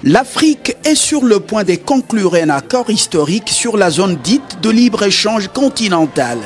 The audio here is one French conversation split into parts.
L'Afrique est sur le point de conclure un accord historique sur la zone dite de libre-échange continentale.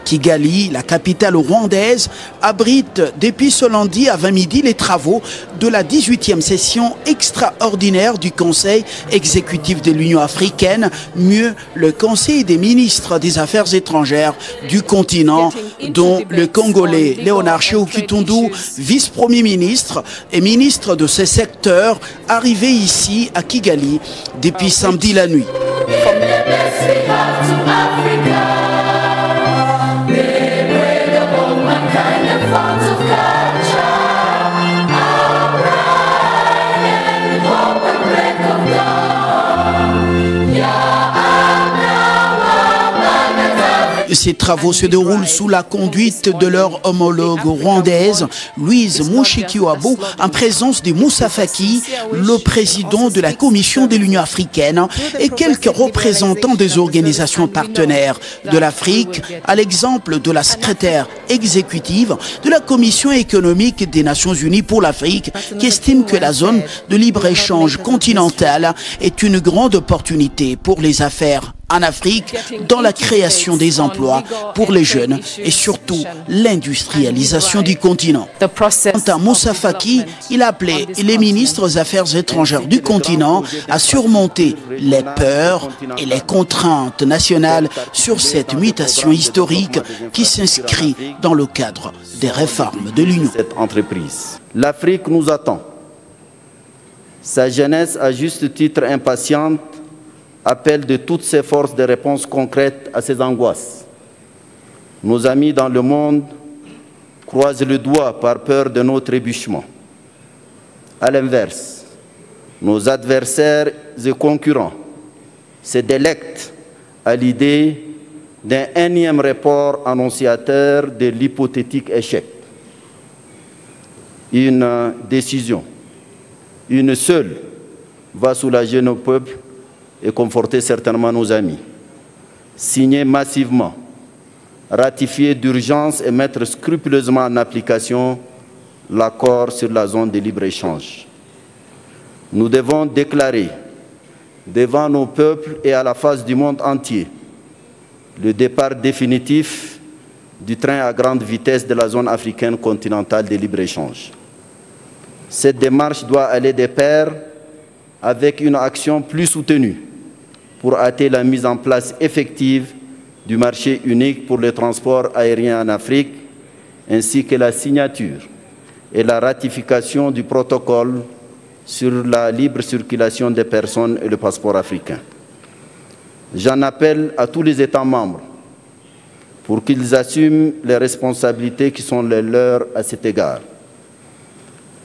Kigali, la capitale rwandaise, abrite depuis ce lundi à 20 midi les travaux de la 18e session extraordinaire du Conseil exécutif de l'Union africaine, mieux le Conseil des ministres des Affaires étrangères du continent, dont le Congolais Léonard Sékou Toundou, vice-premier ministre et ministre de ce secteur, arrivé ici à Kigali depuis samedi la nuit. Ces travaux se déroulent sous la conduite de leur homologue rwandaise, Louise Mushikiwabo, en présence de Moussa Faki, le président de la Commission de l'Union africaine, et quelques représentants des organisations partenaires de l'Afrique, à l'exemple de la secrétaire exécutive de la Commission économique des Nations Unies pour l'Afrique, qui estime que la zone de libre-échange continentale est une grande opportunité pour les affaires en Afrique, dans la création des emplois pour les jeunes et surtout l'industrialisation du continent. Quant à Moussa Faki, il a appelé les ministres des Affaires étrangères du continent à surmonter les peurs et les contraintes nationales sur cette mutation historique qui s'inscrit dans le cadre des réformes de l'Union. L'Afrique nous attend. Sa jeunesse, à juste titre impatiente, appelle de toutes ses forces des réponses concrètes à ces angoisses. Nos amis dans le monde croisent le doigt par peur de nos trébuchements. À l'inverse, nos adversaires et concurrents se délectent à l'idée d'un énième rapport annonciateur de l'hypothétique échec. Une décision, une seule, va soulager nos peuples et conforter certainement nos amis. Signer massivement, ratifier d'urgence et mettre scrupuleusement en application l'accord sur la zone de libre-échange. Nous devons déclarer devant nos peuples et à la face du monde entier le départ définitif du train à grande vitesse de la zone africaine continentale de libre-échange. Cette démarche doit aller de pair avec une action plus soutenue pour hâter la mise en place effective du marché unique pour le transport aérien en Afrique, ainsi que la signature et la ratification du protocole sur la libre circulation des personnes et le passeport africain. J'en appelle à tous les États membres pour qu'ils assument les responsabilités qui sont les leurs à cet égard.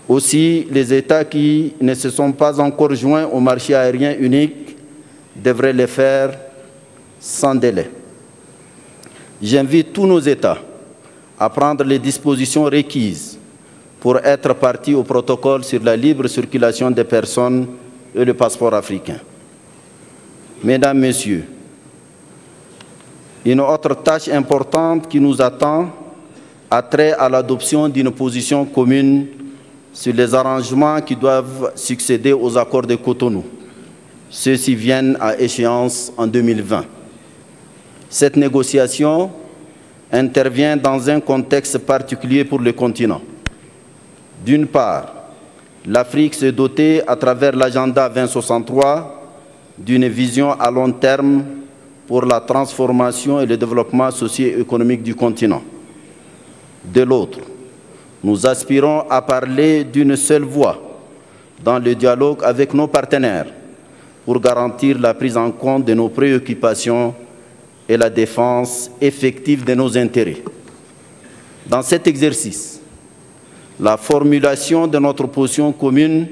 Aussi, les États qui ne se sont pas encore joints au marché aérien unique devrait le faire sans délai. J'invite tous nos États à prendre les dispositions requises pour être partie au protocole sur la libre circulation des personnes et le passeport africain. Mesdames, Messieurs, une autre tâche importante qui nous attend a trait à l'adoption d'une position commune sur les arrangements qui doivent succéder aux accords de Cotonou. Ceux-ci viennent à échéance en 2020. Cette négociation intervient dans un contexte particulier pour le continent. D'une part, l'Afrique s'est dotée à travers l'agenda 2063 d'une vision à long terme pour la transformation et le développement socio-économique du continent. De l'autre, nous aspirons à parler d'une seule voix dans le dialogue avec nos partenaires pour garantir la prise en compte de nos préoccupations et la défense effective de nos intérêts. Dans cet exercice, la formulation de notre position commune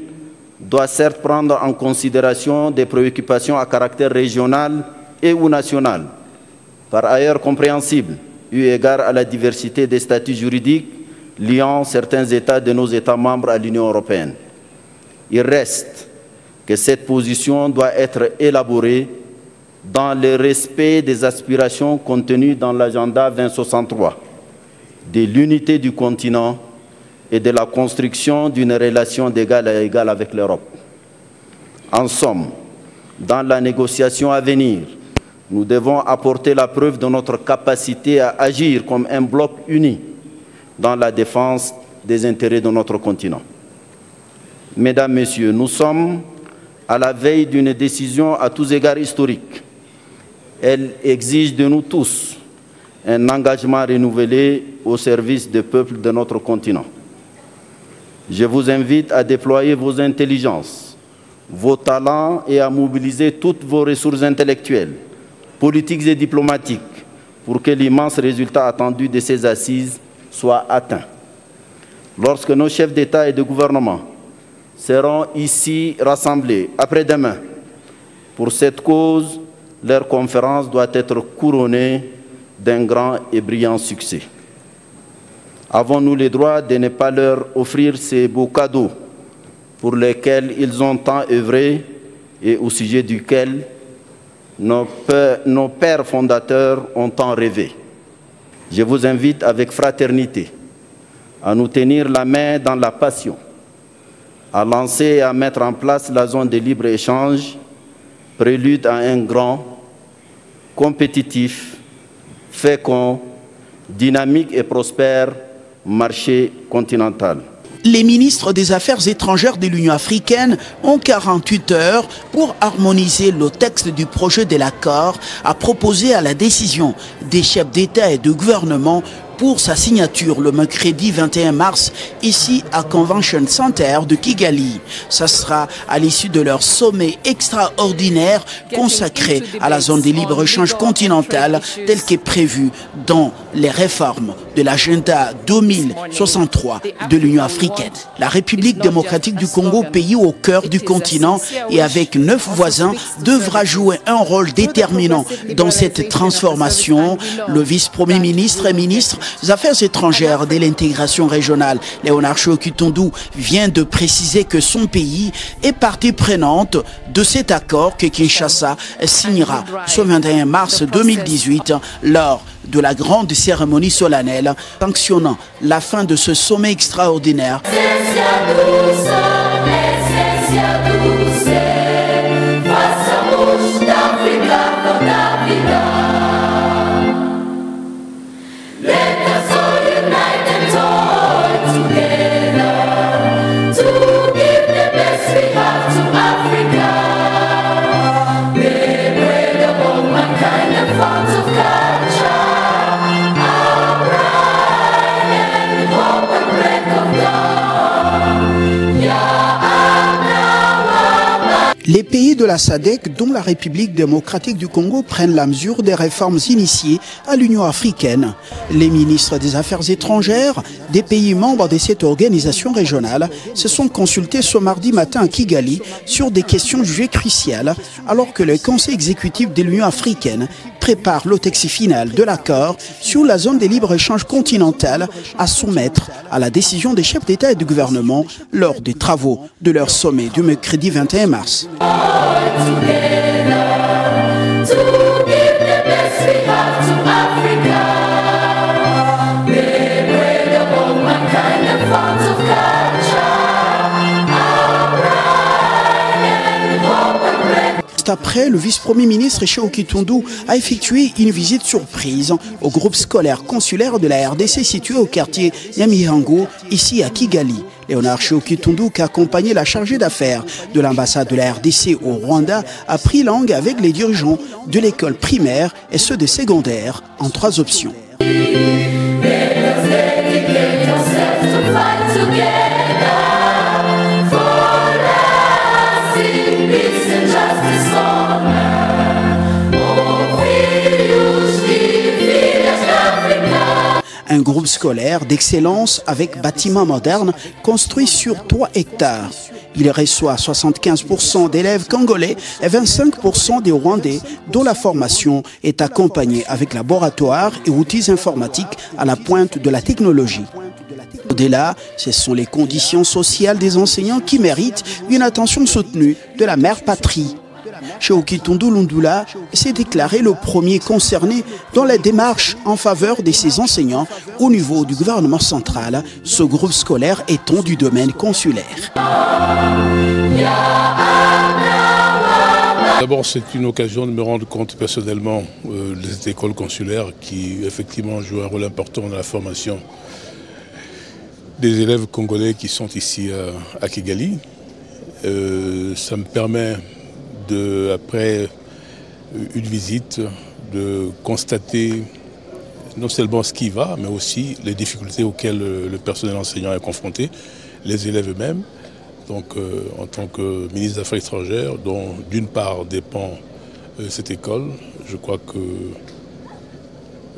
doit certes prendre en considération des préoccupations à caractère régional et ou national, par ailleurs compréhensibles, eu égard à la diversité des statuts juridiques liant certains États de nos États membres à l'Union européenne. Il reste que cette position doit être élaborée dans le respect des aspirations contenues dans l'agenda 2063, de l'unité du continent et de la construction d'une relation d'égal à égal avec l'Europe. En somme, dans la négociation à venir, nous devons apporter la preuve de notre capacité à agir comme un bloc uni dans la défense des intérêts de notre continent. Mesdames, Messieurs, nous sommes à la veille d'une décision à tous égards historique. Elle exige de nous tous un engagement renouvelé au service des peuples de notre continent. Je vous invite à déployer vos intelligences, vos talents et à mobiliser toutes vos ressources intellectuelles, politiques et diplomatiques pour que l'immense résultat attendu de ces assises soit atteint. Lorsque nos chefs d'État et de gouvernement seront ici rassemblés après-demain pour cette cause, leur conférence doit être couronnée d'un grand et brillant succès. Avons-nous le droit de ne pas leur offrir ces beaux cadeaux pour lesquels ils ont tant œuvré et au sujet duquel nos pères fondateurs ont tant rêvé? Je vous invite avec fraternité à nous tenir la main dans la passion, à lancer et à mettre en place la zone de libre-échange, prélude à un grand, compétitif, fécond, dynamique et prospère marché continental. Les ministres des Affaires étrangères de l'Union africaine ont 48 heures pour harmoniser le texte du projet de l'accord à proposer à la décision des chefs d'État et de gouvernement pour sa signature le mercredi 21 mars ici à Convention Center de Kigali. Ça sera à l'issue de leur sommet extraordinaire consacré à la zone de libre-échange continentale tel qu'est prévu dans les réformes de l'agenda 2063 de l'Union africaine. La République démocratique du Congo, pays au cœur du continent et avec 9 voisins, devra jouer un rôle déterminant dans cette transformation. Le vice-premier ministre et ministre des Affaires étrangères de l'intégration régionale, Léonard Tshio-Kitondou, vient de préciser que son pays est partie prenante de cet accord que Kinshasa signera ce 21 mars 2018 lors de la grande cérémonie solennelle sanctionnant la fin de ce sommet extraordinaire. Les pays de la SADC, dont la République démocratique du Congo, prennent la mesure des réformes initiées à l'Union africaine. Les ministres des Affaires étrangères des pays membres de cette organisation régionale se sont consultés ce mardi matin à Kigali sur des questions jugées cruciales, alors que le Conseil exécutif de l'Union africaine prépare le texte final de l'accord sur la zone de libre-échange continentale à soumettre à la décision des chefs d'État et de gouvernement lors des travaux de leur sommet du mercredi 21 mars. Après, le vice-premier ministre Tshio-Kitondou a effectué une visite surprise au groupe scolaire consulaire de la RDC situé au quartier Nyamihango, ici à Kigali. Léonard Tshio-Kitondou, qui a accompagné la chargée d'affaires de l'ambassade de la RDC au Rwanda, a pris langue avec les dirigeants de l'école primaire et ceux des secondaires en 3 options. Un groupe scolaire d'excellence avec bâtiments modernes construit sur 3 hectares. Il reçoit 75% d'élèves congolais et 25% des Rwandais dont la formation est accompagnée avec laboratoires et outils informatiques à la pointe de la technologie. Au-delà, ce sont les conditions sociales des enseignants qui méritent une attention soutenue de la mère patrie. Cheokitundu Lundula s'est déclaré le premier concerné dans la démarche en faveur de ses enseignants au niveau du gouvernement central, ce groupe scolaire étant du domaine consulaire. D'abord, c'est une occasion de me rendre compte personnellement des écoles consulaires qui effectivement jouent un rôle important dans la formation des élèves congolais qui sont ici à Kigali. Ça me permet, après une visite, de constater non seulement ce qui va, mais aussi les difficultés auxquelles le personnel enseignant est confronté, les élèves eux-mêmes. Donc, en tant que ministre des Affaires étrangères, dont d'une part dépend cette école, je crois que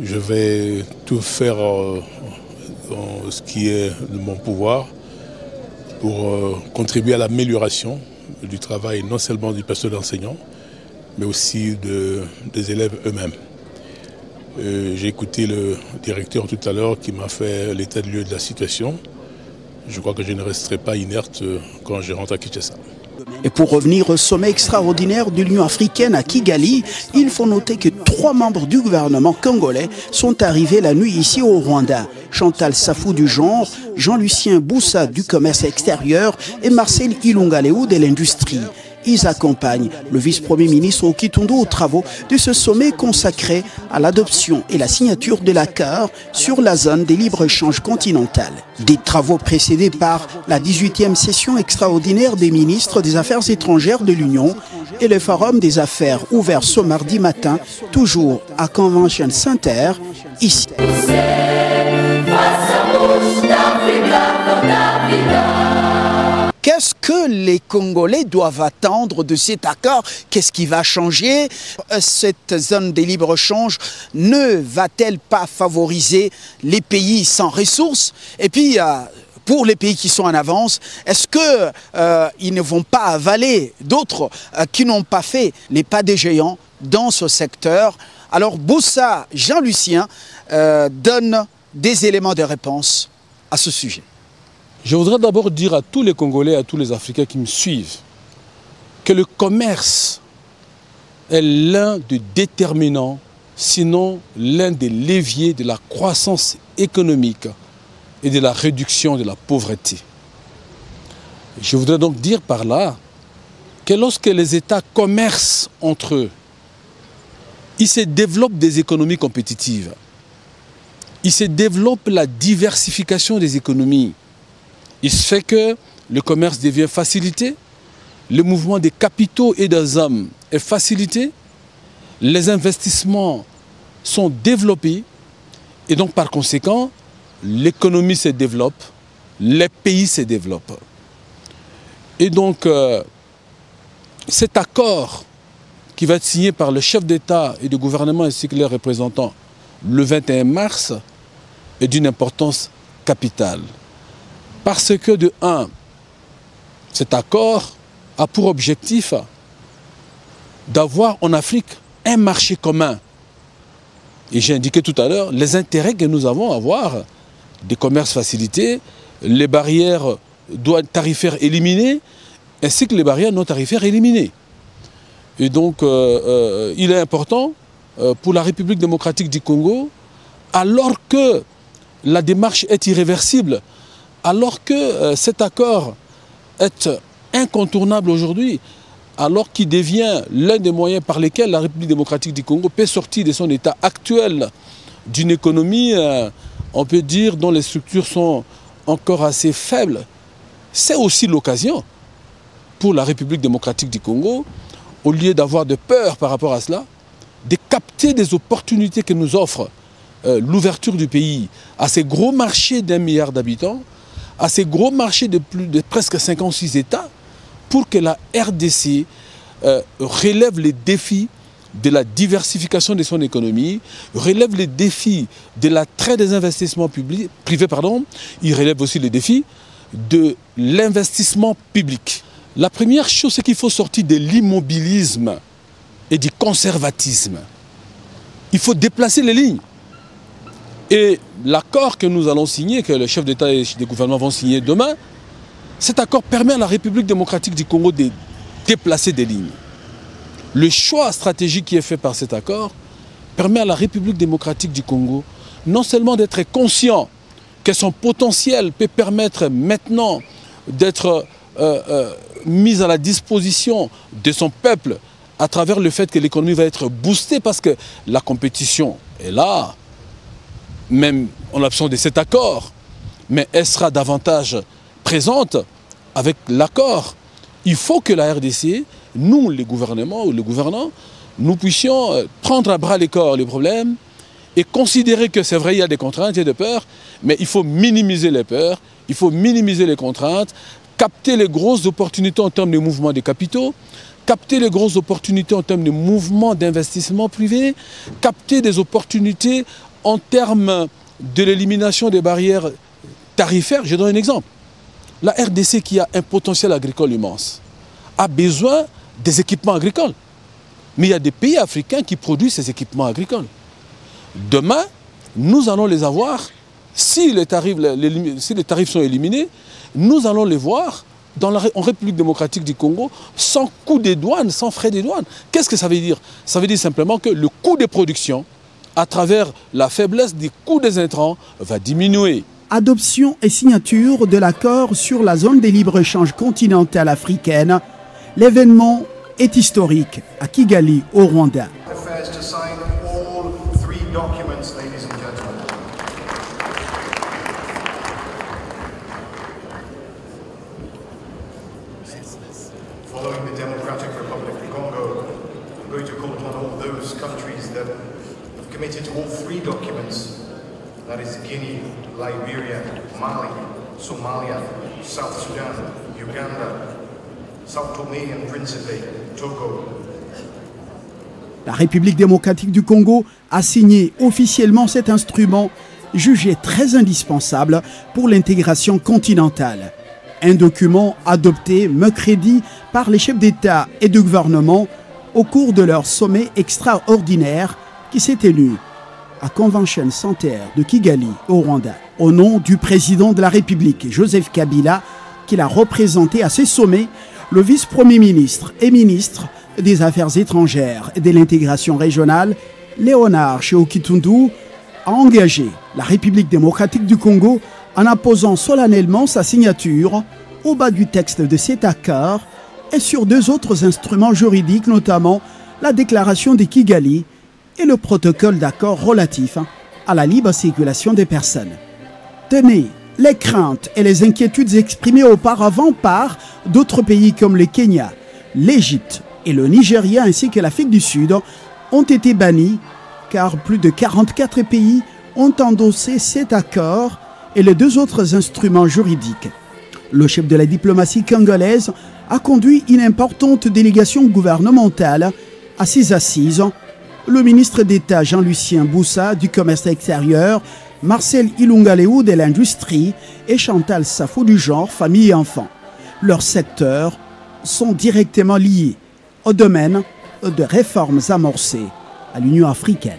je vais tout faire dans ce qui est de mon pouvoir pour contribuer à l'amélioration du travail non seulement du personnel enseignant, mais aussi des élèves eux-mêmes. J'ai écouté le directeur tout à l'heure qui m'a fait l'état de lieu de la situation. Je crois que je ne resterai pas inerte quand je rentre à Kinshasa. Et pour revenir au sommet extraordinaire de l'Union africaine à Kigali, il faut noter que 3 membres du gouvernement congolais sont arrivés la nuit ici au Rwanda. Chantal Safou du genre, Jean-Lucien Boussa du commerce extérieur et Marcel Ilunga-Léo de l'industrie. Ils accompagnent le vice-premier ministre Okitundu aux travaux de ce sommet consacré à l'adoption et la signature de l'accord sur la zone des libre-échanges continentales. Des travaux précédés par la 18e session extraordinaire des ministres des Affaires étrangères de l'Union et le Forum des affaires ouvert ce mardi matin, toujours à Convention Center, ici. Qu'est-ce que les Congolais doivent attendre de cet accord? Qu'est-ce qui va changer? Cette zone de libre-échange ne va-t-elle pas favoriser les pays sans ressources? Et puis, pour les pays qui sont en avance, est-ce qu'ils ne vont pas avaler d'autres qui n'ont pas fait les pas des géants dans ce secteur? Alors, Boussa Jean-Lucien donne des éléments de réponse à ce sujet. Je voudrais d'abord dire à tous les Congolais, à tous les Africains qui me suivent, que le commerce est l'un des déterminants, sinon l'un des leviers de la croissance économique et de la réduction de la pauvreté. Je voudrais donc dire par là que lorsque les États commercent entre eux, il se développe des économies compétitives. Il se développe la diversification des économies. Il se fait que le commerce devient facilité, le mouvement des capitaux et des hommes est facilité, les investissements sont développés et donc par conséquent, l'économie se développe, les pays se développent. Et donc, cet accord qui va être signé par le chef d'État et de gouvernement ainsi que les représentants le 21 mars est d'une importance capitale. Parce que de un, cet accord a pour objectif d'avoir en Afrique un marché commun. Et j'ai indiqué tout à l'heure les intérêts que nous avons à avoir, des commerces facilités, les barrières tarifaires éliminées, ainsi que les barrières non tarifaires éliminées. Et donc, il est important pour la République démocratique du Congo, alors que la démarche est irréversible, alors que cet accord est incontournable aujourd'hui, alors qu'il devient l'un des moyens par lesquels la République démocratique du Congo peut sortir de son état actuel d'une économie, on peut dire, dont les structures sont encore assez faibles, c'est aussi l'occasion pour la République démocratique du Congo, au lieu d'avoir de peur par rapport à cela, de capter des opportunités que nous offre l'ouverture du pays à ces gros marchés d'1 milliard d'habitants, à ces gros marchés de presque 56 États, pour que la RDC relève les défis de la diversification de son économie, relève les défis de l'attrait des investissements privés, il relève aussi les défis de l'investissement public. La première chose, c'est qu'il faut sortir de l'immobilisme et du conservatisme. Il faut déplacer les lignes. Et l'accord que nous allons signer, que le chef d'État et des gouvernements vont signer demain, cet accord permet à la République démocratique du Congo de déplacer des lignes. Le choix stratégique qui est fait par cet accord permet à la République démocratique du Congo non seulement d'être conscient que son potentiel peut permettre maintenant d'être mise à la disposition de son peuple à travers le fait que l'économie va être boostée parce que la compétition est là, même en l'absence de cet accord, mais elle sera davantage présente avec l'accord. Il faut que la RDC, nous, les gouvernements ou les gouvernants, nous puissions prendre à bras le corps les problèmes et considérer que c'est vrai, il y a des contraintes et des peurs, mais il faut minimiser les peurs, il faut minimiser les contraintes, capter les grosses opportunités en termes de mouvement des capitaux, capter les grosses opportunités en termes de mouvement d'investissement privé, capter des opportunités en termes de l'élimination des barrières tarifaires. Je donne un exemple. La RDC, qui a un potentiel agricole immense, a besoin des équipements agricoles. Mais il y a des pays africains qui produisent ces équipements agricoles. Demain, nous allons les avoir, si les tarifs sont éliminés, nous allons les voir en République démocratique du Congo sans coût des douanes, sans frais des douanes. Qu'est-ce que ça veut dire? Ça veut dire simplement que le coût des productions, à travers la faiblesse des coûts des intrants, va diminuer. Adoption et signature de l'accord sur la zone de libre-échange continentale africaine. L'événement est historique à Kigali, au Rwanda. Following the Democratic Republic of Congo, I'm going to call upon all those countries that have committed to all three documents, that is Guinea, Liberia, Mali, Somalia, South Sudan, Uganda, Sao Tome and Principe, Togo. La République démocratique du Congo a signé officiellement cet instrument jugé très indispensable pour l'intégration continentale. Un document adopté mercredi par les chefs d'État et de gouvernement au cours de leur sommet extraordinaire qui s'est tenu à Convention Center de Kigali, au Rwanda. Au nom du président de la République, Joseph Kabila, qui l'a représenté à ce sommet, le vice-premier ministre et ministre des Affaires étrangères et de l'intégration régionale, Léonard Sheokitundu, a engagé la République démocratique du Congo en apposant solennellement sa signature au bas du texte de cet accord et sur deux autres instruments juridiques, notamment la déclaration de Kigali et le protocole d'accord relatif à la libre circulation des personnes. Tenez, les craintes et les inquiétudes exprimées auparavant par d'autres pays comme le Kenya, l'Égypte et le Nigeria ainsi que l'Afrique du Sud ont été bannies car plus de 44 pays ont endossé cet accord et les deux autres instruments juridiques. Le chef de la diplomatie congolaise a conduit une importante délégation gouvernementale à ses assises. Le ministre d'État Jean-Lucien Boussa du commerce extérieur, Marcel Ilunga-Léou de l'industrie et Chantal Safou du genre famille et enfants. Leurs secteurs sont directement liés au domaine de réformes amorcées à l'Union africaine.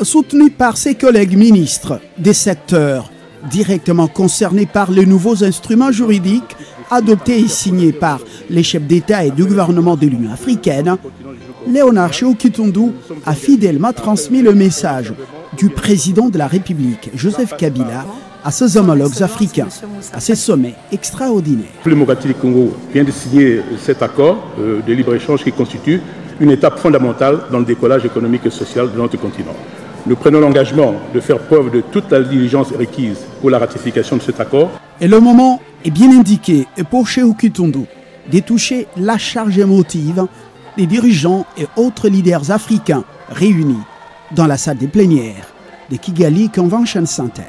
Soutenu par ses collègues ministres des secteurs directement concernés par les nouveaux instruments juridiques adoptés et signés par les chefs d'État et de gouvernement de l'Union africaine, Léonard Sheokitundu a fidèlement transmis le message du président de la République, Joseph Kabila, à ses homologues africains, à ces sommets extraordinaires. Le démocratique du Congo vient de signer cet accord de libre-échange qui constitue une étape fondamentale dans le décollage économique et social de notre continent. Nous prenons l'engagement de faire preuve de toute la diligence requise pour la ratification de cet accord. Et le moment est bien indiqué pour Sheokitundu de toucher la charge émotive des dirigeants et autres leaders africains réunis dans la salle des plénières de Kigali Convention Center.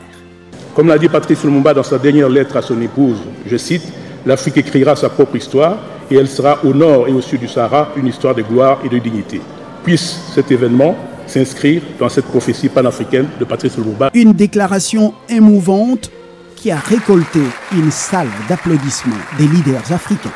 Comme l'a dit Patrice Lumumba dans sa dernière lettre à son épouse, je cite, « L'Afrique écrira sa propre histoire et elle sera au nord et au sud du Sahara une histoire de gloire et de dignité. » Puisse cet événement s'inscrire dans cette prophétie panafricaine de Patrice Lumumba. Une déclaration émouvante qui a récolté une salve d'applaudissements des leaders africains.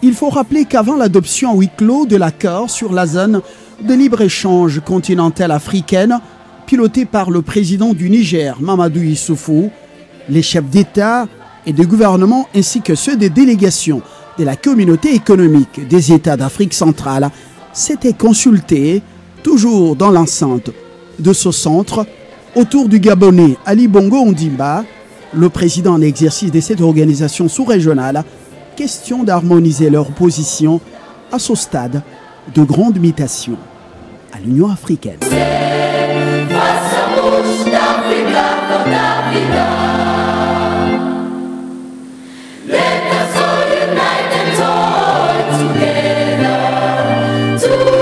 Il faut rappeler qu'avant l'adoption à huis clos de l'accord sur la zone de libre-échange continentale africaine, piloté par le président du Niger, Mamadou Issoufou, les chefs d'État et de gouvernement ainsi que ceux des délégations de la communauté économique des États d'Afrique centrale s'étaient consultés, toujours dans l'enceinte de ce centre, autour du Gabonais Ali Bongo Ondimba, le président en exercice de cette organisation sous-régionale, question d'harmoniser leur position à ce stade de grande mutation à l'Union africaine. Together.